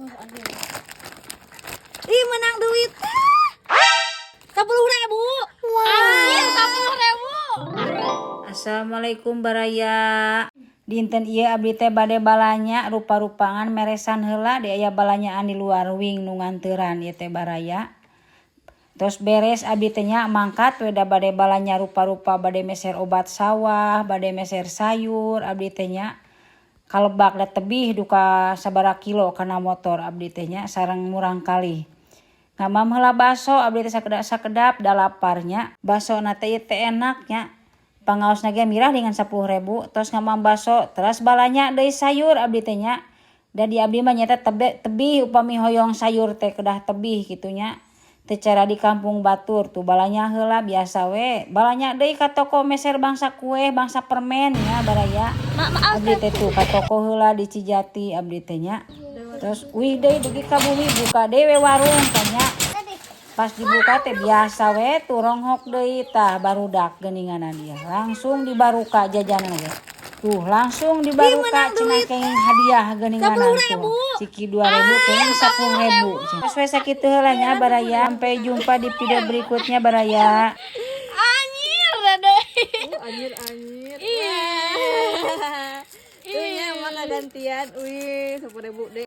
Oh, ih, menang duit. 10.000. Wah, 10.000. Assalamualaikum baraya. Dinten ieu abdi teh bade balanya rupa-rupangan meresan heula di aya balanyaan di luar wing nu nganteuran ieu teh baraya. Terus beres abdi teh nya mangkat we da bade balanya rupa-rupa bade meser obat sawah, bade meser sayur abdi teh nya. Kalebak da tebih duka sabaraha kilo kana motor abdi teh nya sareng murang kali. Ngamam heula baso abdi teh sakedap da laparnya. Basona teh teh enak nya. Pangaosna ge mirah dengan 10.000 terus ngamam baso terus balanya deui sayur abdi teh nya. Da di abdi mah nyata tebih upami hoyong sayur teh kedah tebih kitu nya. Teu cara di kampung batur tuh balanya heula biasa we. Balanya deui ka toko meser bangsa kue, bangsa permen nya baraya. Abdi teh tuh ka toko heula di Cijati abdi teh nya. Terus wih deui dugi ka bumi buka dewe warung teh nya. Pas dibuka teh biasa we turonghok deui tah barudak geuninganan dia. Langsung dibaruka jajanan ge. Tuh langsung dibaruka cenah kenging hadiah geuninganan tuh. Ciki 2.000 kenging 10.000. Pas we sakitu heula nya baraya. Sampai jumpa di video berikutnya baraya. Anjir deh. Anjir. Iya. Tuh nya mah gantian. Wih, 10.000 deh.